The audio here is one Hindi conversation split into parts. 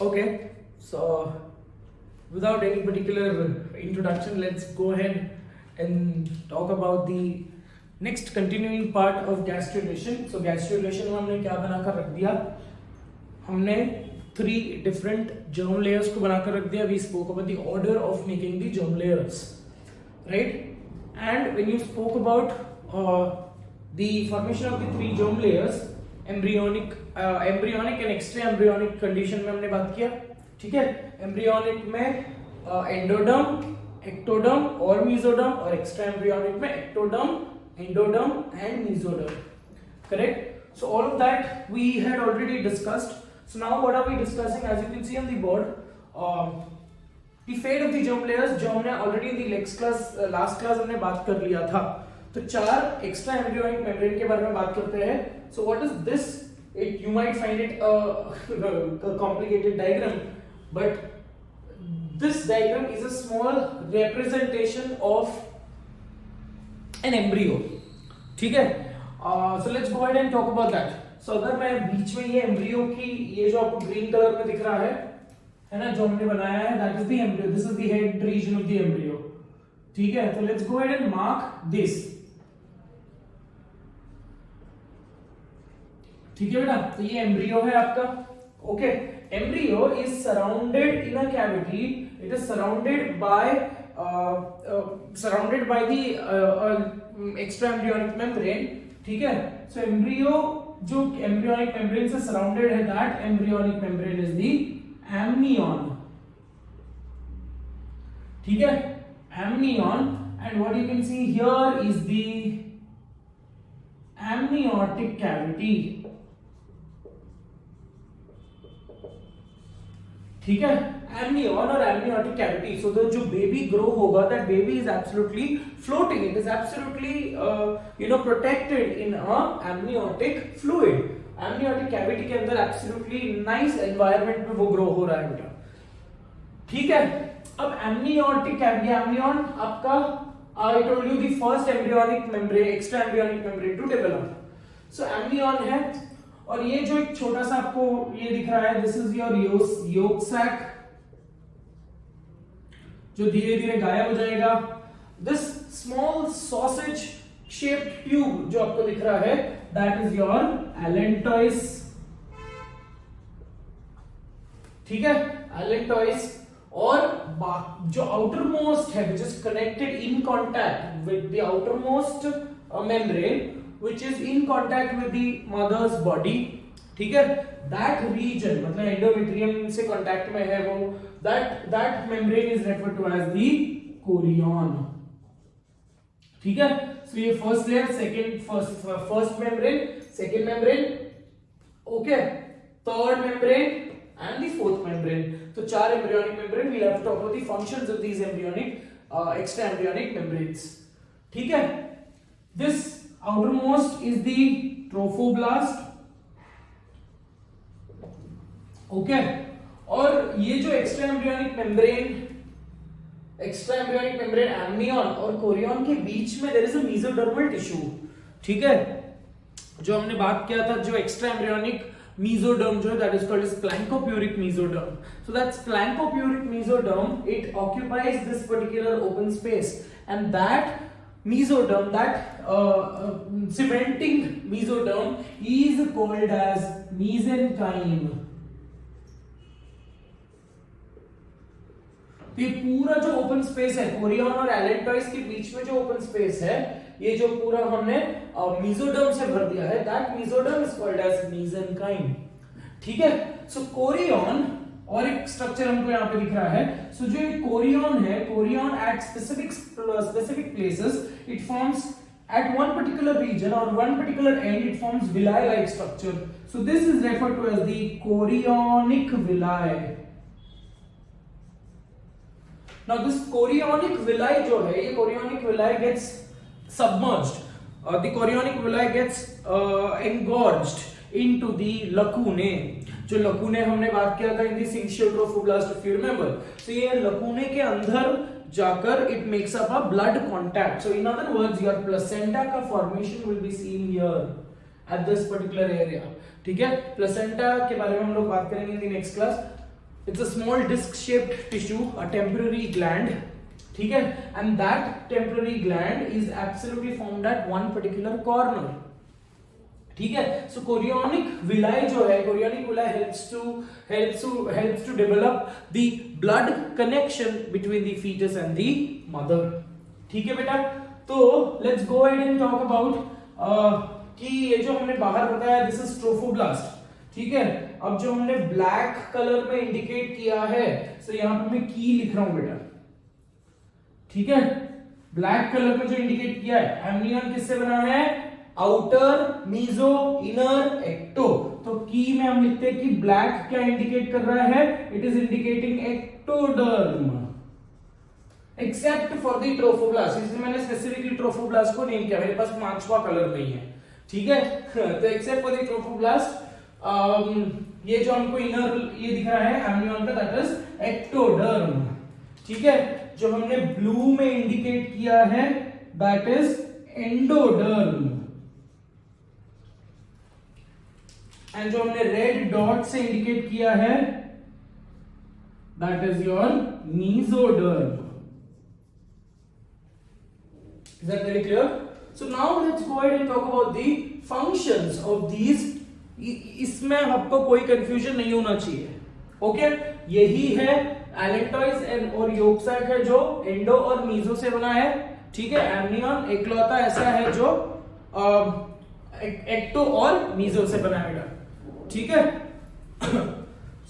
Okay, so without any particular introduction, let's go ahead and talk about the next continuing part of gastrulation. So gastrulation में हमने क्या बनाकर रख दिया? हमने 3 different germ layers को बनाकर रख दिया. We spoke about the order of making the germ layers, right? And when you spoke about the formation of the 3 germ layers, embryonic and extra embryonic condition में हमने बात किया. ठीक है, एम्ब्रियोनिक में एंडोडर्म, एक्टोडर्म और मेसोडर्म, और एक्स्ट्रा एम्ब्रियोनिक में ectoderm, endoderm and mesoderm. Correct? So all of that we had already discussed. So now what are we discussing? As you can see on the board, the fate of the germ layers जो हमने already in the last class हमने बात कर लिया था. तो 4 एक्स्ट्रा एम्ब्रियोनिक मेम्ब्रेन के बारे में बात करते हैं. So what is this? You might find it a complicated diagram, but this diagram is a small representation of an embryo. ठीक है? So let's go ahead and talk about that. So अगर मैं बीच में ये एम्ब्रियो की ये जो आपको ग्रीन कलर में दिख रहा है ना, जो हमने बनाया है, that is the embryo. This is the head region of the embryo. ठीक है? तो let's go ahead and mark this. ठीक है बेटा, तो ये एम्ब्रियो है आपका. Okay, embryo is surrounded in a cavity. It is surrounded by the extra embryonic membrane. ठीक है, सो एम्ब्रियो जो एम्ब्रियोनिक मेम्ब्रेन से सराउंडेड है, that embryonic membrane is the amnion. ठीक है, amnion. And what you can see here is the amniotic cavity. ठीक है, amnion और amniotic cavity. So the जो baby grow होगा, that baby is absolutely floating. It is absolutely protected in a amniotic fluid. Amniotic cavity के अंदर absolutely nice environment में वो grow हो रहा है बेटा. ठीक है, अब amniotic cavity, amnion आपका I told you the first embryonic membrane, extra embryonic membrane to develop. So amnion है, और ये जो एक छोटा सा आपको ये दिख रहा है, this is your yolk sac, जो धीरे धीरे गायब हो जाएगा. This small sausage shaped tube जो आपको दिख रहा है, that is your allantois. ठीक है, allantois. और जो आउटर मोस्ट है, which is connected in contact with the outermost membrane, which is in contact with the mother's body. ठीक है, that region मतलब एंडोमेट्रियम से कांटेक्ट में है वो, that membrane is referred to as the chorion. ठीक है, so ये first layer, first membrane, second membrane, okay, third membrane and the fourth membrane. तो 4 embryonic membrane. We'll have to talk about the functions of these extra embryonic membranes. ठीक है, this outermost is the trophoblast. Okay, और ये जो extra embryonic membrane amnion और chorion के बीच में there is a mesodermal tissue. ठीक है, जो हमने बात किया था, जो extra embryonic mesoderm जो है, that is called as planktopuric mesoderm. So that's planktopuric mesoderm, it occupies this particular open space, and that mesoderm, that cementing mesoderm is called as mesenchyme. ये पूरा जो ओपन स्पेस है कोरियन और एलेंटॉइस के बीच में जो ओपन स्पेस है, ये जो पूरा हमने मेसोडर्म से भर दिया है, that mesoderm is called as mesenchyme. ठीक है, सो कोरियन और एक स्ट्रक्चर हमको यहाँ पे दिख रहा है. सो जो कोरियन है, Korean at specific places it forms at one particular region or one particular end, it forms villi like structure. So this is referred to as the chorionic villi. Now this chorionic villi जो है, ये chorionic villi gets submerged. The chorionic villi gets engorged into the lacunae. जो lacunae हमने बात किया था in the syncytial trophoblast, if you remember. So ये lacunae के अंदर जाकर it makes up a blood contact. So in other words, your placenta का formation will be seen here at this particular area. ठीक है, placenta के बारे में हम लोग बात करेंगे in the next class. It's a small disc-shaped tissue, a temporary gland. ठीक है, and that temporary gland is absolutely formed at one particular corner. ठीक है, so chorionic villi जो है, chorionic villi helps to develop the blood connection between the fetus and the mother. ठीक है बेटा, तो let's go ahead and talk about कि ये जो हमने बाहर बताया this is trophoblast. ठीक है, अब जो हमने ब्लैक कलर में इंडिकेट किया है, so यहाँ पे मैं की लिख रहा हूं बेटा. ठीक है, ब्लैक कलर में जो इंडिकेट किया है, एमनियन किससे बना है? Outer, meso, inner, ecto. तो की में हम लिखते हैं कि ब्लैक क्या इंडिकेट कर रहा है? It is indicating ectoderm, accept for the trophoblast. इसलिए मैंने स्पेसिफिकली ट्रोफोब्लास्ट को नेम किया, मेरे पास पांचवा कलर नहीं है. ठीक है, तो एक्सेप्ट फॉर द ट्रोफोब्लास्ट ये जो हमको इनर ये दिख रहा है एमनियन का, दैट इज एक्टोडर्म. ठीक है, जो हमने ब्लू में इंडिकेट किया है दैट इज एंडोडर्म, एंड जो हमने रेड डॉट से इंडिकेट किया है that is your mesoderm. Is that very clear? So now let's go ahead and talk about the functions of these. इसमें आपको कोई कंफ्यूजन नहीं होना चाहिए. ओके, यही है एलेंटॉइड और योक साइट है जो एंडो और मीजो से बना है. ठीक है, एमनियन एकलौता ऐसा है जो एक्टो और मीजो से बना है. ठीक है,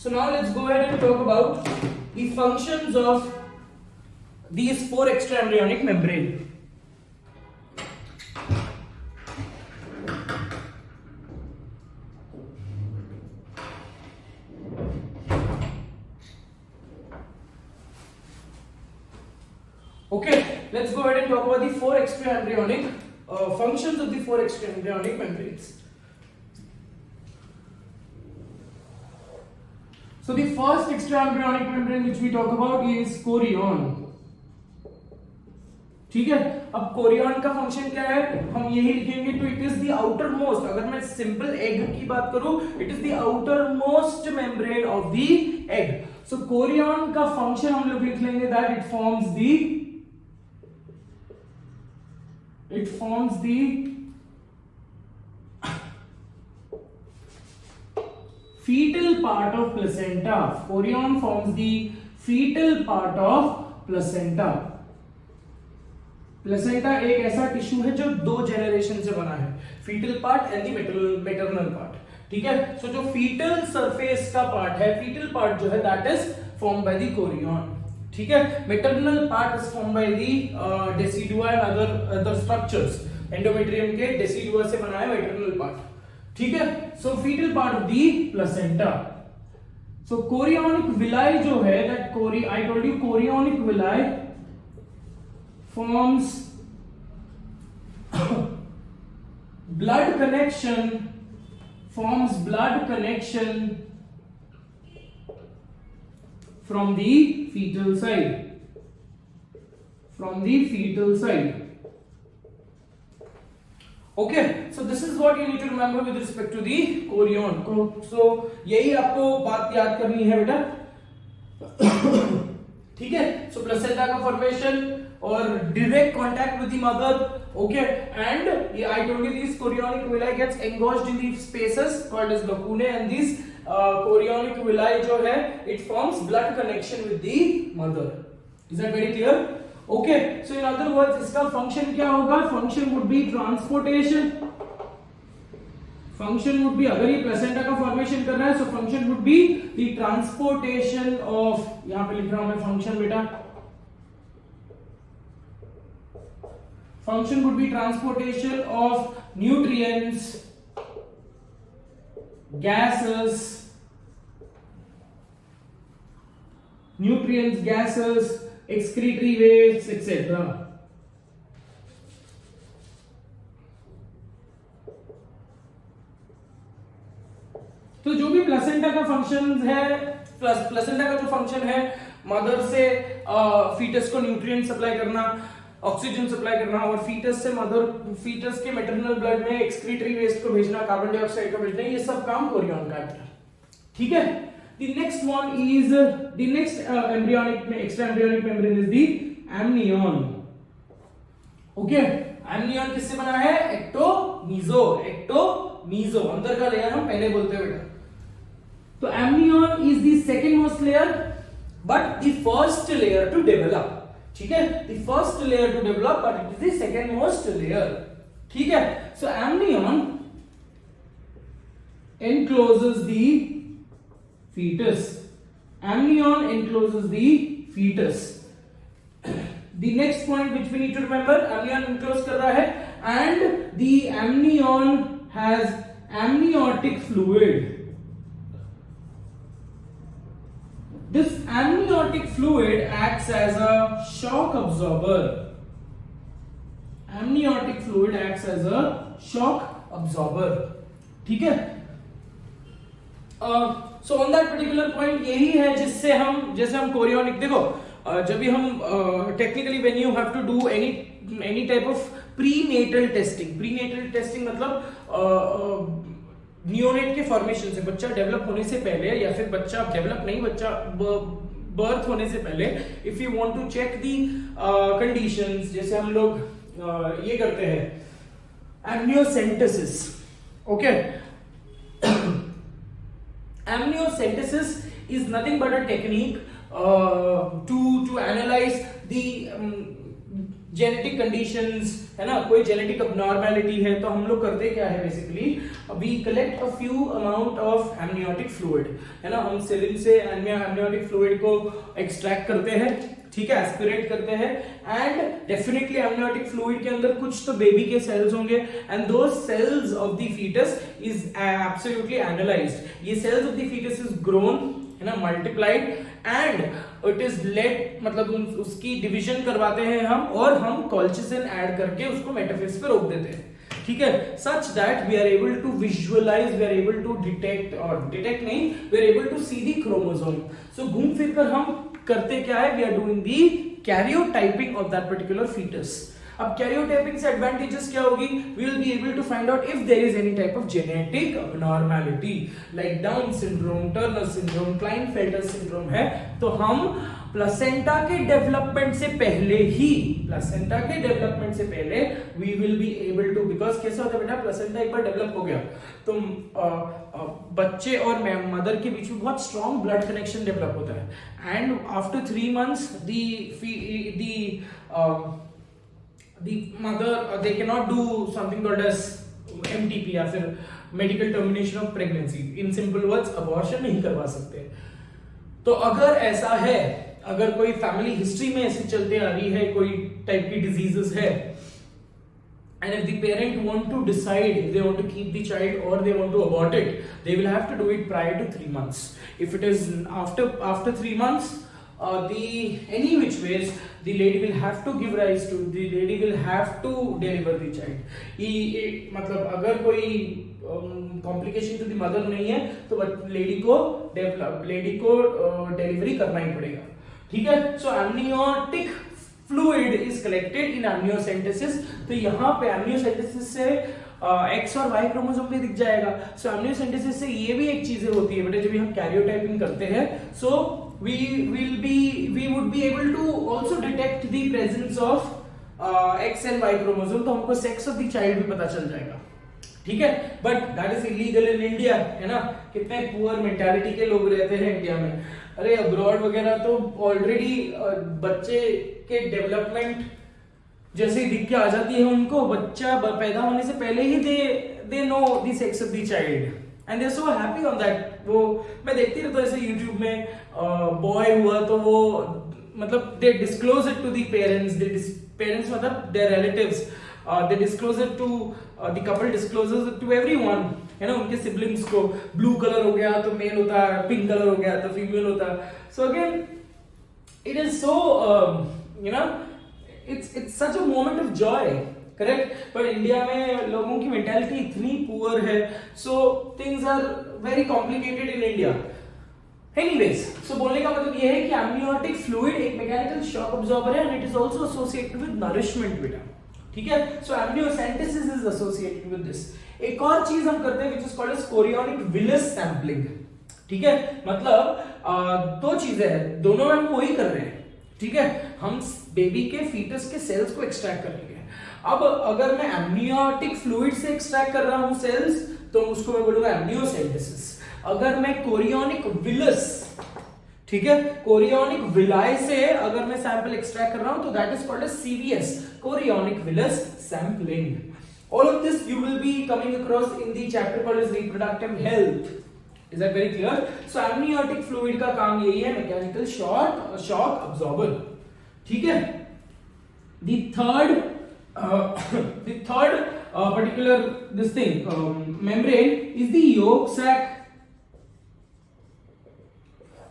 so now let's go ahead and talk about the functions of these 4 extra embryonic membrane. Okay, let's go ahead and talk about the 4 extra embryonic functions of the 4 extra embryonic membranes. So the first extra embryonic membrane which we talk about is chorion. ठीक है, अब कोरियन का फंक्शन क्या है हम यही लिखेंगे. तो it is the outer most, अगर मैं सिंपल एग की बात करूं, it is the outer most membrane of the egg. So Korean का फंक्शन हम लोग लिख लेंगे that it forms the fetal part of placenta. Chorion forms the fetal part of placenta. Placenta एक ऐसा टिश्यू है जो 2 जनरेशन से बना है, fetal part and the maternal part. ठीक है, सो जो fetal surface का पार्ट है, fetal part जो है that is formed by the chorion. ठीक है, maternal part is formed by the decidua and other structures. Endometrium के decidua से बना है maternal part. ठीक है, so fetal part of the placenta. So chorionic villi जो है that I told you chorionic villi forms blood connection from the fetal side. Okay, so this is what you need to remember with respect to the chorion. So यही आपको बात याद करनी है बेटा. ठीक है, so placenta का formation और direct contact with the mother. Okay, and I told you these chorionic villi gets engorged in the spaces called as lacunae, and these chorionic villi जो है it forms blood connection with the mother. Is that very clear? Okay, so in other words इसका function क्या होगा? Function would be transportation. Function would be, अगर ये placenta का formation कर रहा है, so function would be the transportation of, यहाँ पे लिख रहा हूं मैं function बेटा. Function would be transportation of nutrients, gases, excretory waste, etc. तो जो भी प्लेसेंटा का फंक्शन है, प्लेसेंटा का जो फंक्शन है मदर से फीटस को न्यूट्रिएंट सप्लाई करना, ऑक्सीजन सप्लाई करना, और फीटस से फीटस के मैटरनल ब्लड में एक्सक्रीटरी वेस्ट को भेजना, कार्बन डाइऑक्साइड को भेजना, ये सब काम कोरियन का है. ठीक है, The next one is the next extra embryonic membrane is the amnion. Okay, amnion किससे बना है? एक्टोमीजो, एक्टोमीजो अंदर का लेयर हम पहले बोलते हैं बेटा. तो amnion is the second most layer but the first layer to develop. ठीक है, the first layer to develop but it is the second most layer. ठीक है, so amnion encloses the fetus. Amnion encloses the fetus. The next point which we need to remember, amnion enclose कर रहा है and the amnion has amniotic fluid. This amniotic fluid acts as a shock absorber. Amniotic fluid acts as a shock absorber. ठीक है? So on that particular point यही है जिससे हम जैसे हम कोरियोनिक देखो जब भी हम technically when you have to do any type of prenatal testing मतलब नियोनेट के फॉर्मेशन से बच्चा डेवलप होने से पहले या फिर बच्चा डेवलप नहीं बच्चा बर्थ होने से पहले if you want to check the conditions जैसे हम लोग ये करते हैं amniocentesis. Okay, amniocentesis is nothing but a technique to analyze the genetic conditions है ना. कोई जेनेटिक अबनॉर्मैलिटी है तो हम लोग करते क्या है basically we collect a few amount of amniotic fluid है ना. हम सिरिंज से एमनियोटिक फ्लूइड को एक्सट्रैक्ट करते हैं, ठीक है, एस्पिरेट करते हैं एंड डेफिनेटली एमनियोटिक फ्लूइड के अंदर कुछ तो बेबी के सेल्स होंगे and those cells of the foetus is absolutely analysed. ये cells of the foetus is grown है ना, multiplied and it is late मतलब उसकी डिवीजन करवाते हैं हम और हम कॉल्चिसिन ऐड करके उसको मेटाफेज पे रोक देते हैं. ठीक है, such that we are able to visualise, we are able to detect और डिटेक्ट नहीं, we are able to see the chromosome. So घूम फिर कर हम करते क्या है, we are doing the karyotyping of that particular foetus. अब कैरियोटाइपिंग से एडवांटेजेस क्या होगी, we will be able to find out if there is any type of genetic abnormality like Down syndrome, Turner syndrome, Klinefelter syndrome है तो हम प्लेसेंटा के डेवलपमेंट से पहले we will be able to, because कैसा होता है बेटा, प्लेसेंटा एक बार डेवलप हो गया तो बच्चे और मदर के बीच में बहुत स्ट्रॉन्ग ब्लड कनेक्शन डेवलप होता है and after 3 months the mother they cannot do something called as MTP या फिर medical termination of pregnancy. in simple words abortion नहीं करवा सकते. तो अगर ऐसा है, अगर कोई फैमिली हिस्ट्री में ऐसे चलते आ रही है, कोई टाइप की डिजीजेस है and if the parent want to decide if they want to keep the child or they want to abort it, they will have to do it prior to 3 months. If it is after 3 months any which ways the lady will have to give rise to, the lady will have to deliver the child. मतलब अगर कोई कॉम्प्लिकेशन टू द मदर नहीं है तो लेडी को डिलीवरी करना ही पड़ेगा. ठीक है, so amniotic fluid is collected in amniocentesis. तो यहाँ पे एमनियोसेंटेसिस से एक्स और वाई क्रोमोसोम भी दिख जाएगा. सो एमनियोसेंटेसिस से ये भी एक चीजें होती है बेटा, जब हम कैरियोटाइपिंग करते हैं सो we would be able to also detect the presence of X and Y chromosome. तो हमको sex of the child भी पता चल जाएगा. ठीक है, but that is illegal in India है ना. कितने पुअर मेंटालिटी के लोग रहते हैं इंडिया में. अरे अब्रॉड वगैरह तो ऑलरेडी बच्चे के डेवलपमेंट जैसे ही दिख के आ जाती है उनको, बच्चा पैदा होने से पहले ही they know the sex of the child and they are so happy on that. वो मैं देखती रहता हूँ ऐसे YouTube में बॉय हुआ तो वो मतलब they disclose it to the parents, parents मतलब their relatives, they disclose it to the couple discloses it to everyone है ना, उनके siblings को. ब्लू कलर हो गया तो मेल होता है, पिंक कलर हो गया तो फीमेल होता है. So again it is so you know it's such a moment of joy, correct. पर इंडिया में लोगों की मेंटालिटी इतनी पुअर है, so things are very complicated in India. Anyways, so बोलने का मतलब ये है कि एमनियोटिक फ्लूइड एक मैकेनिकल शॉक अब्जॉर्बर है and it is also associated with nourishment बेटा. ठीक है, so amniocentesis is associated with this. एक और चीज हम करते हैं which is called as chorionic villus sampling. ठीक है, मतलब दो चीजें हैं, दोनों में हम वही कर रहे हैं। ठीक है, हम बेबी के फीटस के सेल्स को एक्सट्रैक्ट करेंगे। अब अगर मैं एमनियोटिक फ्लूइड से एक्सट्रैक्ट कर रहा हूं सेल्स, तो उसको मैं बोलूंगा एमनियोसेंटेसिस। अगर मैं कोरियोनिक विलस, ठीक है, कोरियोनिक विलाई से अगर मैं सैंपल एक्सट्रैक्ट कर रहा हूं, तो that is called as CVS, chorionic villus sampling. All of this you will be coming across in the chapter called as reproductive health. Is that very clear? So amniotic fluid का काम यही है, mechanical shock absorber. ठीक है? The third particular this thing membrane is the yolk sac.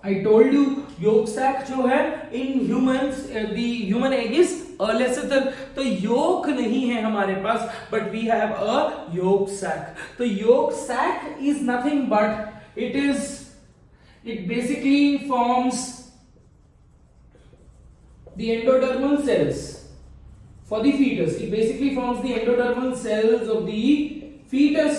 I told you yolk sac जो है in humans the human egg is अलेसिथर, तो योक नहीं है हमारे पास, but we have a yolk sac. तो yolk sac is nothing but it basically forms the endodermal cells for the fetus. It basically forms the endodermal cells of the fetus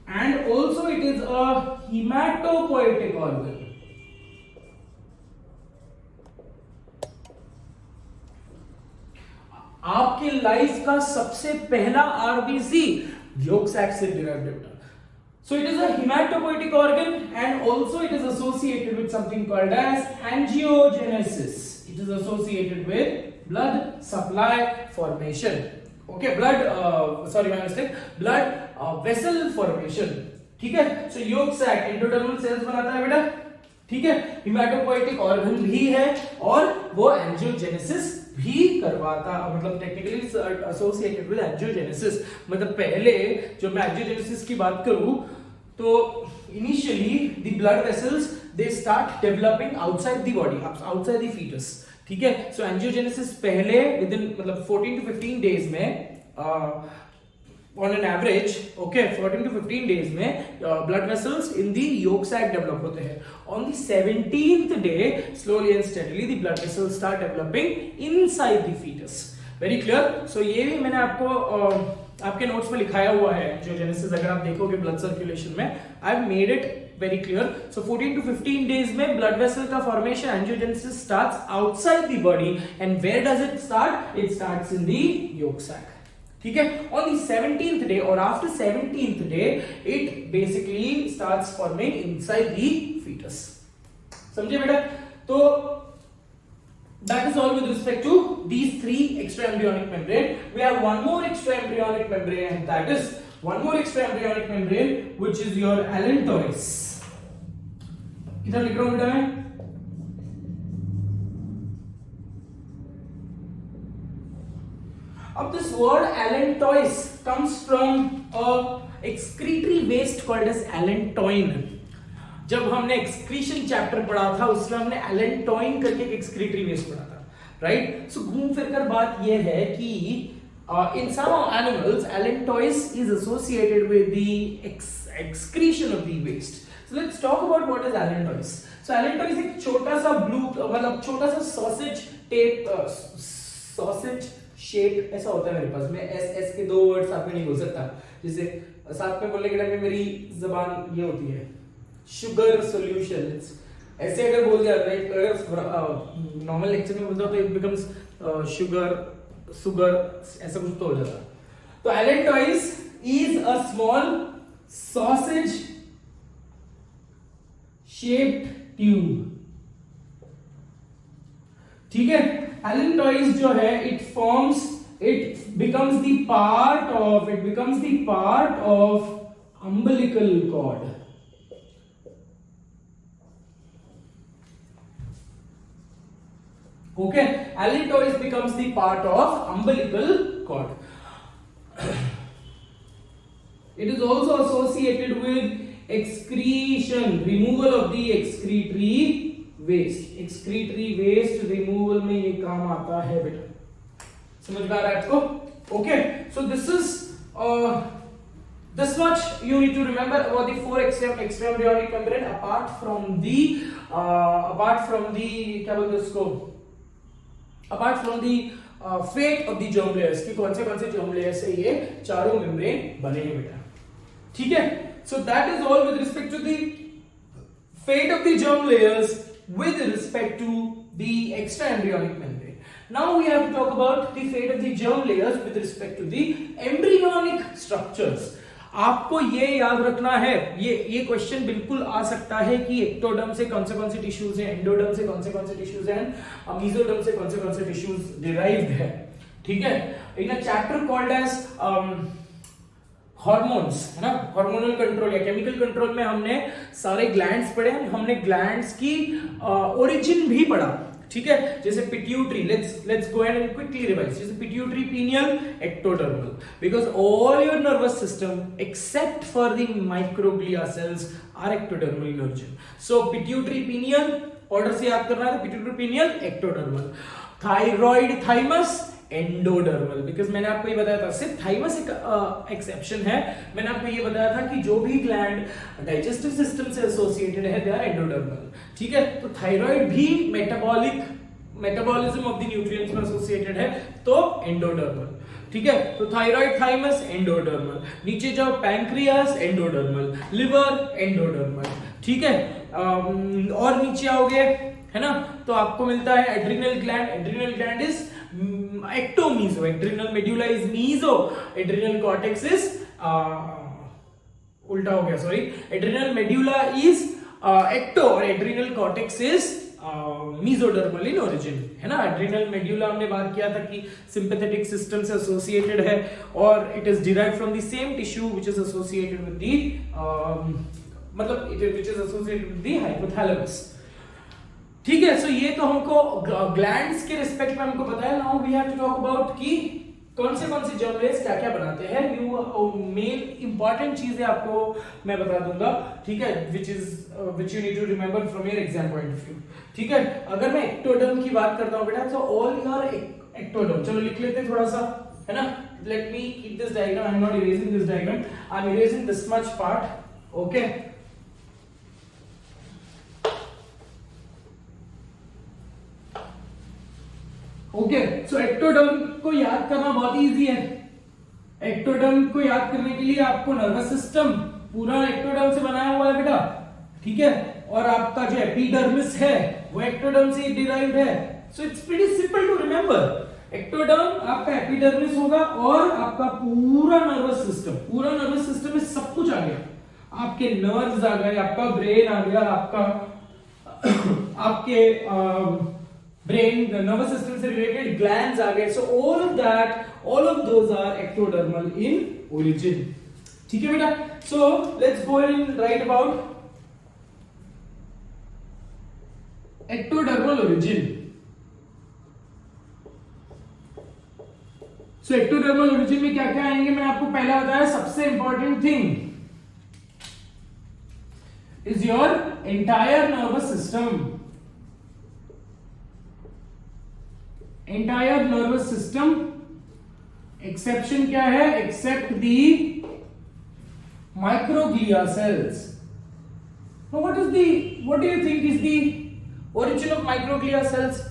and also it is a hematopoietic organ. आपके लाइफ का सबसे पहला आरबीसी yolk sac से derived होता है। So it is a hematopoietic organ and also it is associated with something called as angiogenesis. It is associated with blood supply formation. Okay, sorry my mistake, blood vessel formation. ठीक है, so yolk sac endodermal cells बनाता है बेटा, ठीक है, हेमाटोपोएटिक ऑर्गन भी है और वो एंजियोजेनेसिस भी करवाता, मतलब टेक्निकली एसोसिएटेड विद एंजियोजेनेसिस। मतलब पहले जब मैं एंजियोजेनेसिस की बात करूं तो initially the blood vessels they start developing outside the body, outside the foetus. ठीक है, सो एंजियोजेनेसिस पहले विद इन मतलब 14 to 15 डेज में on an average, okay, 14 to 15 days में blood vessels in the yolk sac develop होते हैं। On the 17th day, slowly and steadily the blood vessels start developing inside the fetus. Very clear? So ये भी मैंने आपको आपके नोट्स में लिखाया हुआ है एंजियोजेनेसिस, अगर आप देखोगे ब्लड सर्कुलेशन में, I have made it very clear. So 14 to 15 days में blood vessel का formation, angiogenesis starts outside the body, and where does it start? It starts in the yolk sac. ठीक है, on the 17th day or after 17th day it basically starts forming inside the fetus. समझे बेटा? तो that is all with respect to these three extraembryonic membrane. We have one more extraembryonic membrane, and that is one more extraembryonic membrane which is your allantois. इधर लिख रहा हूं बेटा मैं, अब this word allantois comes from a excretory waste called as allantoin. जब हमने एक्सक्रीशन चैप्टर पढ़ा था उसमें हमने allantoin करके एक excretory waste पढ़ा था, राइट? सो घूम फिर कर बात यह है कि in some animals allantois is associated with the excretion of the waste. So let's talk about what is allantois. So allantois एक छोटा सा ब्लू, मतलब छोटा सा सॉसेज शेप ऐसा होता है मेरे पास में। एस के दो वर्ड साथ में नहीं बोल सकता, जैसे साथ में बोलने के टाइम में मेरी जबान ये होती है शुगर सॉल्यूशन। ऐसे अगर बोल दिया, अगर नॉर्मल लेक्चर में बोलता तो इट बिकम्स शुगर ऐसा कुछ तो हो जाता। तो allantois is a small sausage shaped tube। ठीक है, allantois जो है it becomes the part of umbilical cord। Okay, allantois becomes the part of umbilical cord। It is also associated with excretion, removal of the excretory waste। excretory waste removal में ये काम आता है बेटा, समझ में आ रहा है आपको? Okay, so this is this much you need to remember about the four extraembryonic membrane apart from the क्या बोलते हैं उसको, apart from the fate of the germ layers, कि कौन से germ layers से ये चारों membrane बने हैं बेटा। ठीक है, So that is all with respect to the fate of the germ layers with respect to the extra embryonic membrane. Now we have to talk about the fate of the germ layers with respect to the embryonic structures. आपको ये याद रखना है, ये क्वेश्चन बिल्कुल आ सकता है कि एक्टोडर्म से कौन से टिश्यूज हैं, एंडोडर्म से कौन से टिश्यूज हैं, मेसोडर्म से कौन से टिश्यूज डिराइव्ड है, ठीक है। In a chapter called as hormones, है ना, हार्मोनल कंट्रोल या केमिकल कंट्रोल में हमने सारे ग्लैंड्स पढ़े, हमने ग्लैंड्स की ओरिजिन भी पढ़ा, ठीक है। जैसे pituitary, let's go and quickly revise. जैसे pituitary, pineal, ectodermal, because all your nervous system except for the microglia cells are ectodermal in origin. So pituitary, pineal, order से याद करना है, pituitary, pineal, ectodermal. Thyroid, thymus, endodermal, because मैंने आपको ये बताया था, सिर्फ थाइमस एक एक्सेप्शन है, मैंने आपको ये बताया था कि जो भी ग्लैंड डाइजेस्टिव सिस्टम से एसोसिएटेड है दे आर एंडोडर्मल, ठीक है। तो थायराइड भी मेटाबॉलिज्म ऑफ द न्यूट्रिएंट्स में एसोसिएटेड है, तो एंडोडर्मल, ठीक है। तो थायराइड, थाइमस, एंडोडर्मल। नीचे जाओ, पैंक्रियास, एंडोडर्मल, लिवर, एंडोडर्मल, ठीक है। और नीचे आओगे, है ना, तो आपको मिलता है adrenal gland, adrenal gland is ectomeso, adrenal medulla is meso, adrenal cortex is उल्टा हो गया, sorry, adrenal medulla is ecto और adrenal cortex is mesodermal in origin, है ना। adrenal medulla हमने बात किया था कि sympathetic system से associated है और it is derived from the same tissue which is associated with the which is associated with the hypothalamus, ठीक है। सो ये तो हमको ग्लैंड्स के रिस्पेक्ट में हमको बताया। Now we have to talk about कि कौन से जर्म लेयर्स क्या क्या बनाते हैं। मेन इंपॉर्टेंट चीजें आपको मैं बता दूंगा, ठीक है, which you need to remember from your exam point of view, ठीक है। अगर मैं एक्टोडर्म की बात करता हूं बेटा, तो ऑल योर एक्टोडर्म, चलो लिख लेते हैं थोड़ा सा, है ना। Let me keep this diagram, I am not erasing this diagram, I am erasing this much part, okay. Okay, so ectoderm को याद करना बहुत इजी है। एक्टोडर्म को याद करने के लिए आपको नर्वस सिस्टम पूरा एक्टोडर्म से बनाया हुआ है बेटा, ठीक है। और आपका जो एपिडर्मिस है वो एक्टोडर्म से डिराइव्ड है, so it's pretty simple to remember. Ectoderm आपका एपिडर्मिस होगा और आपका पूरा नर्वस सिस्टम में सब कुछ आ गया, आपके नर्व्स आ गए, आपका ब्रेन आ गया, आपके ब्रेन, नर्वस सिस्टम से रिलेटेड ग्लैंड्स आ गए, so all of those are ectodermal in origin, ठीक है बेटा। So let's go and write about ectodermal origin. So ectodermal origin में क्या क्या आएंगे, मैंने आपको पहला बताया, सबसे important thing is your entire nervous system. Entire nervous system, exception क्या है, except the microglia cells. Now what do you think is the origin of microglia cells?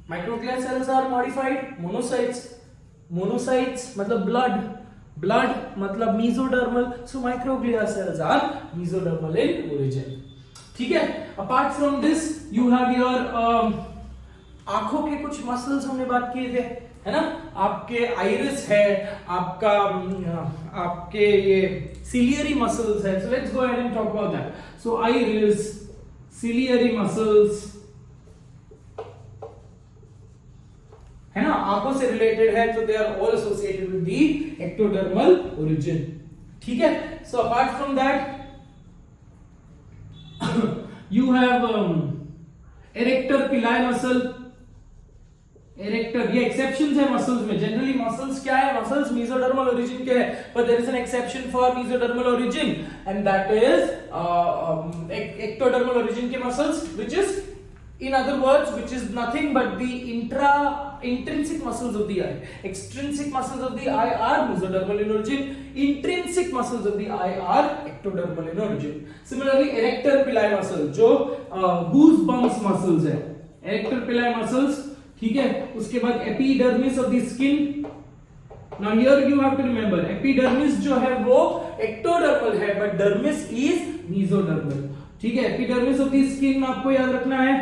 Microglia cells are modified monocytes मतलब blood मतलब mesodermal, so microglia cells are mesodermal in origin, ठीक है। apart from this you have your आंखों के कुछ मसल्स हमने बात किए थे, है ना। आपके आइरिस है, आपके ये सिलियरी मसल्स है, so let's go ahead and talk about that. So iris, ciliary muscles, है ना, आंखों से रिलेटेड है, तो they are all associated with the ectodermal origin, ठीक है। So apart from that you have arrector pili muscle. Arrector, ये एक्सेप्शंस है मसल्स में। जनरली मसल्स क्या है, मसल्स मेसोडर्मल ओरिजिन के है, but there is an exception for mesodermal origin and that is ectodermal origin के muscles, which is in other words which is nothing but the intrinsic muscles of the eye. Extrinsic muscles of the eye are mesodermal in origin, intrinsic muscles of the eye are ectodermal in origin. Similarly erector pili muscle जो goosebumps muscles है, erector pili muscles, ठीक है। उसके बाद epidermis of the skin, now here you have to remember epidermis जो है वो एक्टोडर्मल है बट डर्मिस इज मेसोडर्मल। ठीक है, एपिडर्मिस ऑफ द स्किन आपको याद रखना है।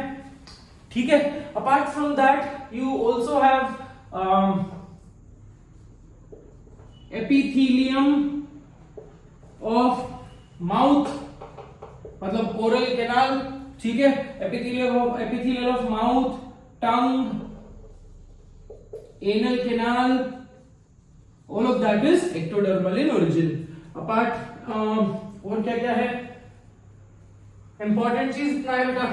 ठीक है, apart from that you also have epithelium of mouth, मतलब ओरल कैनाल। ठीक है, epithelial of mouth, tongue, anal canal, all of that is ectodermal in origin. Apart और क्या क्या है इंपॉर्टेंट चीज इतना है बेटा।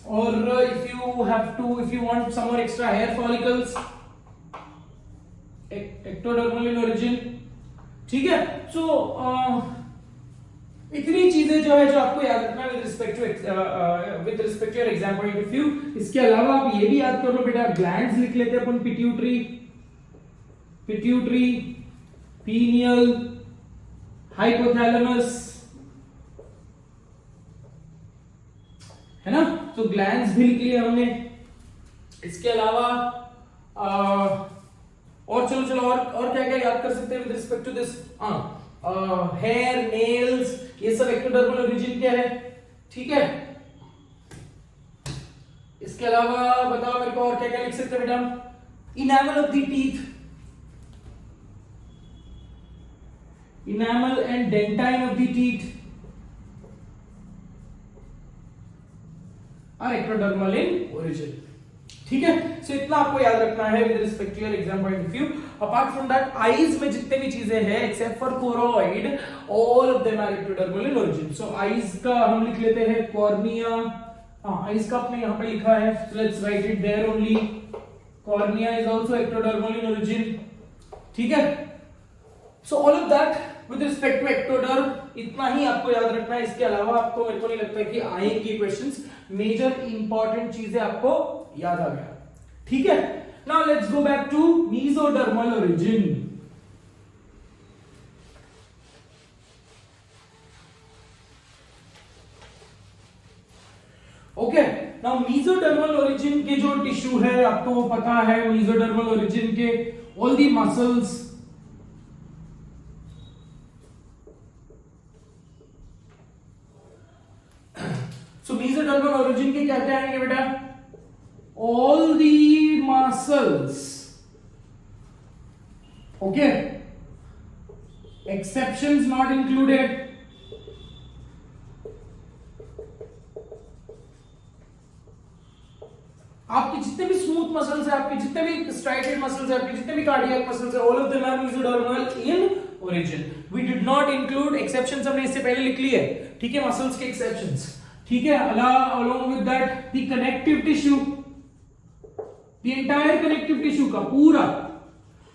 और इफ यू वांट सम और extra hair follicles, ectodermal in origin. ठीक है, सो इतनी चीजें जो है जो आपको याद रखना है with respect to your exam point of view. इसके अलावा आप ये भी याद कर लो बेटा, ग्लैंड्स लिख लेते हैं अपन, पिट्यूटरी, पीनियल, हाइपोथैलेमस, है ना। तो ग्लैंड्स भी लिख लिए हमने। इसके अलावा और चलो और क्या क्या याद कर सकते हैं with respect to this. Hair, nails, ये सब एक्टोडर्मल ओरिजिन क्या है। ठीक है, इसके अलावा बताओ मेरे को और क्या क्या लिख सकते हैं बेटा। Enamel of the teeth, enamel and dentine of the teeth are ectodermal in origin. ठीक है, सो इतना आपको याद रखना है with respect to your exam point of view. Apart from that eyes में जितने भी चीजें हैं except for choroid, all of them are ectodermal in origin. So eyes का हम लिख लेते हैं कॉर्निया। आईज का आपने यहां पे लिखा है, let's write it there only. Cornea is also ectodermal in origin. ठीक है, so all of that with respect to ectoderm, इतना ही आपको याद रखना है। इसके अलावा आपको, मेरे को नहीं लगता कि आएंगे क्वेश्चंस। मेजर इंपॉर्टेंट चीजें आपको याद आ गया। ठीक है, now let's go back to mesodermal origin. Okay, now mesodermal origin के जो टिश्यू है आपको वो पता है। मेसोडर्मल ओरिजिन के all the muscles, so mesodermal origin के क्या क्या आएंगे बेटा। All the muscles, okay, exceptions not included. आपके जितने भी स्मूथ मसल्स है, आपके जितने भी स्ट्राइटेड मसल्स है, आपके जितने भी कार्डियक मसल्स है, all of them are mesodermal in origin. We did not include exceptions, हमने इससे पहले लिख ली है। ठीक है, मसल्स के एक्सेप्शंस। ठीक है, along with that the connective tissue, the entire connective tissue का पूरा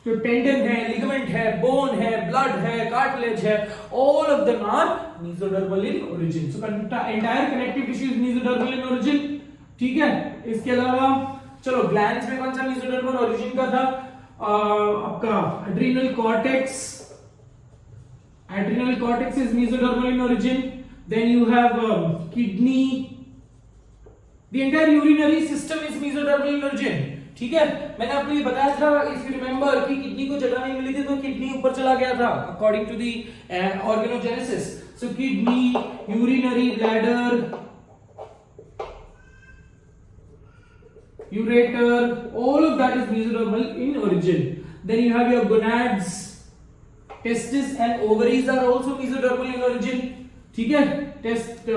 जो टेंडन है, लिगामेंट है, बोन है, ब्लड है, कार्टिलेज है, all of them are mesodermal in origin. So entire connective tissue is mesodermal in origin. ठीक है, इसके अलावा चलो ग्लैंड्स में कौन सा mesodermal origin का था। आपका adrenal cortex is mesodermal in origin. Then you have kidney, the entire urinary system is mesodermal in origin. ठीक है, मैंने आपको ये बताया था इफ यू रिमेंबर कि किडनी को जगह नहीं मिली थी तो किडनी ऊपर चला गया था according to the organogenesis. So kidney, urinary bladder, ureter, all of that is mesodermal in origin. Then you have your gonads, testes and ovaries are also mesodermal in origin. ठीक है, testes,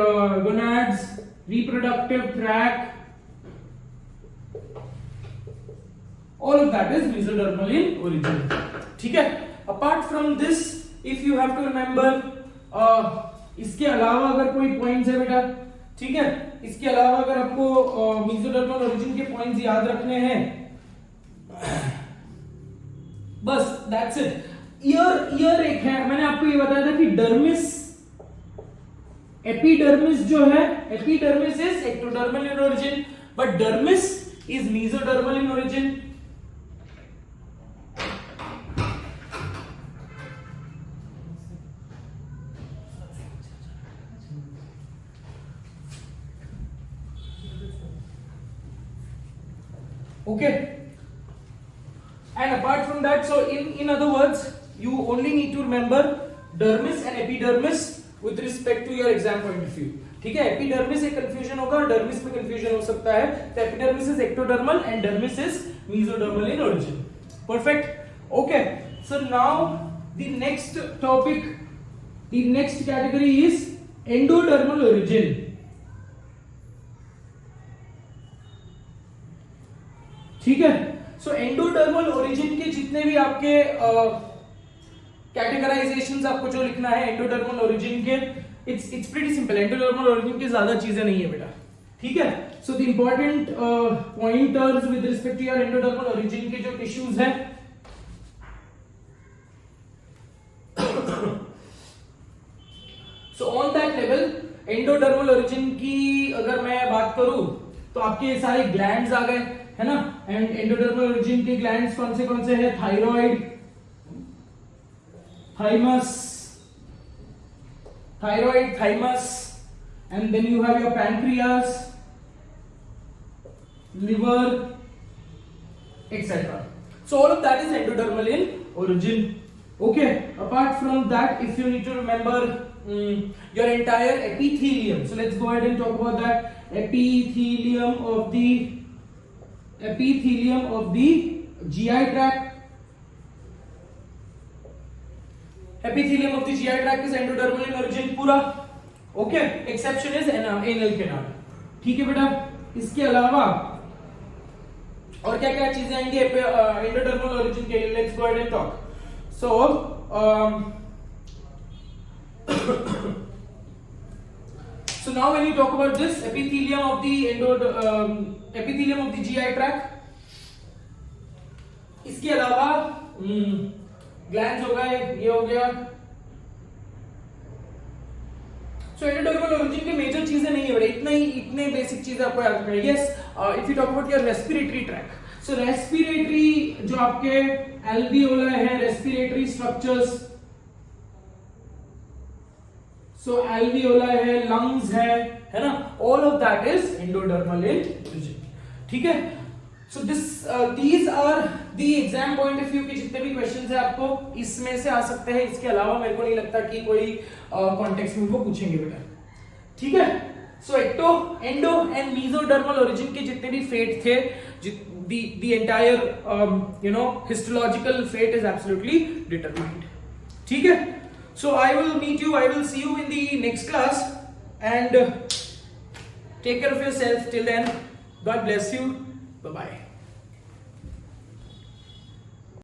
gonads, reproductive tract, all of that is mesodermal in origin. ठीक है, apart from this if you have to remember, इसके अलावा अगर कोई पॉइंट्स है बेटा, ठीक है, इसके अलावा अगर आपको मेसोडर्मल ओरिजिन के पॉइंट्स याद रखने हैं, बस दैट्स इट। ईयर एक है, मैंने आपको ये बताया था कि डर्मिस, एपिडर्मिस जो है, epidermis is ectodermal in origin but dermis is mesodermal in origin. Okay, and apart from that, so in other words, you only need to remember dermis and epidermis with respect to your exam point of view. ठीक है, एपिडर्मिस एक कंफ्यूजन होगा, डर्मिस में कंफ्यूजन हो सकता है, तो epidermis is ectodermal and dermis is mesodermal in origin. Perfect. Okay, so now the next topic, the next category is endodermal origin. ठीक है, सो एंडोडर्मल ओरिजिन के जितने भी आपके कैटेगराइजेशंस आपको जो लिखना है एंडोडर्मल ओरिजिन के, it's pretty simple. Endodermal origin की ज्यादा चीजें नहीं है बेटा. ठीक है, so the important pointers with respect to your endodermal origin के जो टिश्यूज हैं, so on that level endodermal origin की अगर मैं बात करूं तो आपके सारे ग्लैंड्स आ गए, है ना. एंड एंडोडर्मल ओरिजिन के ग्लैंड्स कौन से हैं? Thyroid, thymus, and then you have your pancreas, liver, etc. So all of that is endodermal in origin. Okay, apart from that, if you need to remember your entire epithelium, so let's go ahead and talk about that. Epithelium of the GI tract. Epithelium of the GI tract is endodermal in origin पूरा. Okay, exception is anal canal. ठीक है बेटा. इसके अलावा और क्या क्या चीजें आएंगी एंडोडर्मल ओरिजिन के लिए? Let's go ahead and talk. So so now when you talk about this epithelium of the GI tract, इसके अलावा ग्लैंड्स हो गए, ये हो गया. सो एंडोडर्मल ओरिजिन के मेजर चीजें नहीं है बेटा, इतने बेसिक चीजें आपको याद रखनी है. Yes, if you talk about your respiratory tract, so respiratory जो आपके एल्वियोला है, रेस्पिरेटरी स्ट्रक्चर्स, सो एल्वियोला है, लंग्स है ना, all of that is endodermal in origin. ठीक है, so these are the exam point of view के जितने भी क्वेश्चंस है आपको इसमें से आ सकते हैं. इसके अलावा मेरे को नहीं लगता कि कोई कॉन्टेक्स्ट में वो पूछेंगे बेटा. ठीक है, सो एंडो एंड मेसोडर्मल ओरिजिन के जितने भी फेट थे, the entire histological fate is absolutely determined. ठीक है, so I will see you in the next class, and take care of yourself till then. God bless you. Bye bye.